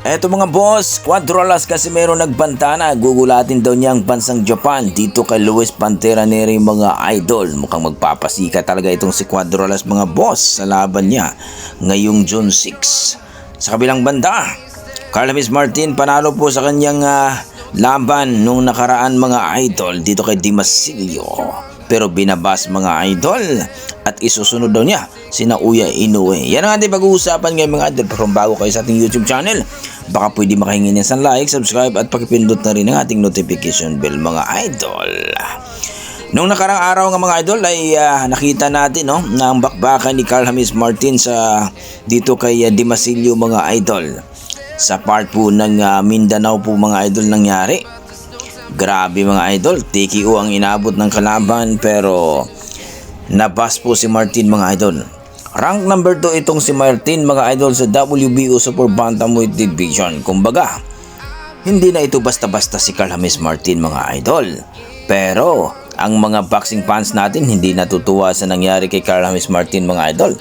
Eto mga boss, Cuadrolas Casimero nagbanta na. Gugulatin daw niya ang bansang Japan dito kay Luis Pantera Nery mga idol. Mukhang magpapasika talaga itong si Cuadrolas mga boss sa laban niya ngayong June 6. Sa kabilang banda, Carlos Martin panalo po sa kanyang laban nung nakaraan mga idol dito kay Dimasilio. Pero binabas mga idol at isusunod daw niya si Naoya Inoue. Yan ang ating pag-uusapan ngayon mga idol. Pero bago kayo sa ating YouTube channel, baka pwede makahingi niya sa like, subscribe at pakipindot na rin ang ating notification bell mga idol. Nung nakarang araw nga mga idol ay nakita natin na ang bakbakan ni Carlos Martin sa dito kay Dimasilio mga idol. Sa part po ng Mindanao po mga idol nangyari. Grabe mga idol, TKO ang inabot ng kalaban pero nabas po si Martin mga idol. Rank number 2 itong si Martin mga idol sa WBO Super Bantamweight Division. Kumbaga, hindi na ito basta-basta si Carlos Martin mga idol. Pero ang mga boxing fans natin hindi natutuwa sa nangyari kay Carlos Martin mga idol.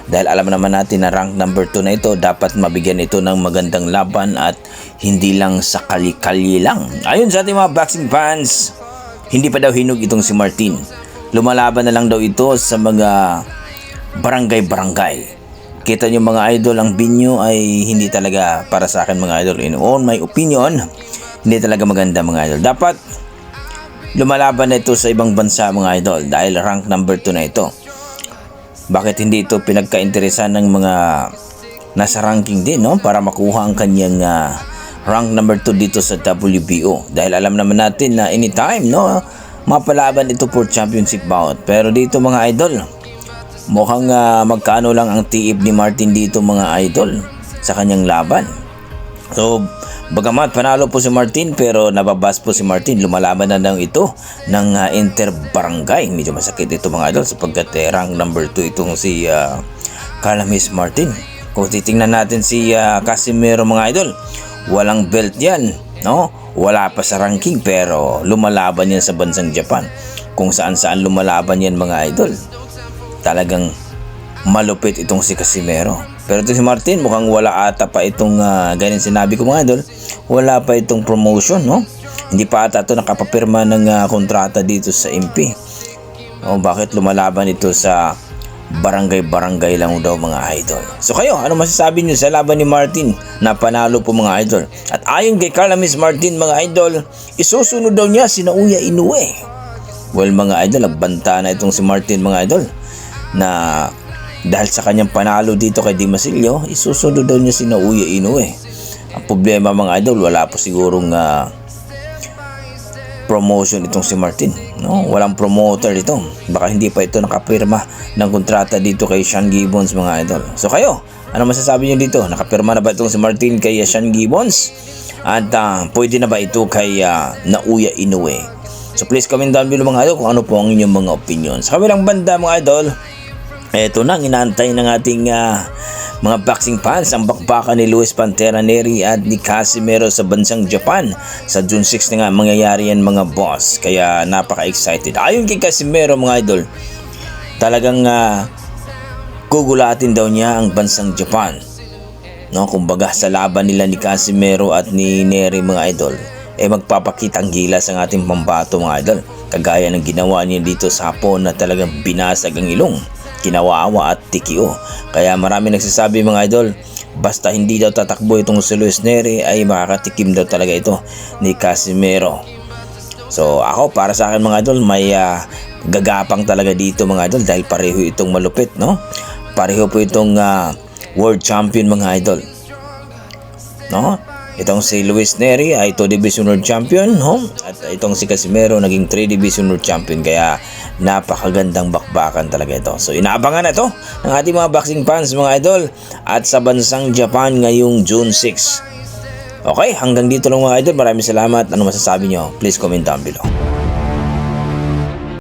Dahil alam naman natin na rank number 2 na ito, dapat mabigyan ito ng magandang laban at hindi lang sa kali-kali lang. Ayon sa ating mga boxing fans, hindi pa daw hinog itong si Martin. Lumalaban na lang daw ito sa mga barangay-barangay. Kita nyo mga idol, ang binyo ay hindi talaga para sa akin mga idol. In on my opinion, hindi talaga maganda mga idol. Dapat lumalaban na ito sa ibang bansa mga idol dahil rank number 2 na ito. Bakit hindi ito pinagkainteresan ng mga nasa ranking din para makuha ang kanyang rank number 2 dito sa WBO? Dahil alam naman natin na anytime mapalaban ito for championship bout. Pero dito mga idol, mukhang magkano lang ang tiip ni Martin dito mga idol sa kanyang laban. So bagamat panalo po si Martin pero nababas po si Martin, lumalaban na lang ito ng inter-barangay. Medyo masakit ito mga idol sapagkat rank number 2 itong si Carlos Martin. Kung titingnan natin si Casimero mga idol, walang belt yan, wala pa sa ranking pero lumalaban yan sa bansang Japan. Kung saan-saan lumalaban yan mga idol. Talagang malupit itong si Casimero. Pero ito si Martin mukhang wala ata pa itong ganyan sinabi ko mga idol, wala pa itong promotion hindi pa ata ito nakapapirma ng kontrata dito sa MP. Bakit lumalaban ito sa barangay-barangay lang daw mga idol? So kayo, ano masasabi nyo sa laban ni Martin na panalo po mga idol? At ayon kay Carlos Martin mga idol, isusunod daw niya si Naoya Inoue. Well mga idol, nagbanta na itong si Martin mga idol na dahil sa kanyang panalo dito kay Dimasilio, isusunod daw niya si Naoya Inoue. Ang problema mga idol, wala po sigurong promotion itong si Martin. Walang promoter ito. Baka hindi pa ito nakapirma ng kontrata dito kay Sean Gibbons mga idol. So kayo, ano masasabi niyo dito? Nakapirma na ba itong si Martin kay Sean Gibbons? At pwede na ba ito kay Naoya Inoue? So please comment down below mga idol kung ano po ang inyong mga opinion. Sa kabilang banda mga idol, eto na, inaantay ng ating mga boxing fans ang bakbakan ni Luis Pantera Nery at ni Casimero sa bansang Japan. Sa June 6 na nga mangyayari yan mga boss. Kaya napaka-excited. Ayon kay Casimero mga idol, talagang gugulatin daw niya ang bansang Japan. Kumbaga sa laban nila ni Casimero at ni Nery mga idol, magpapakitang gilas ang ating pambato mga idol. Kagaya ng ginawa niya dito sa Hapon na talagang binasag ang ilong, kinawawa at TKO. Kaya marami nagsasabi mga idol, basta hindi daw tatakbo itong si Luis Nery ay makakatikim daw talaga ito ni Casimero. So ako para sa akin mga idol, may gagapang talaga dito mga idol dahil pareho itong malupit pareho po itong world champion mga idol. Itong si Luis Nery ay 2 Division World Champion at itong si Casimero naging 3 Division World Champion. Kaya napakagandang bakbakan talaga ito. So inaabangan na ito ng ating mga boxing fans mga idol at sa bansang Japan ngayong June 6. Okay, hanggang dito lang mga idol. Maraming salamat. Ano masasabi nyo? Please comment down below.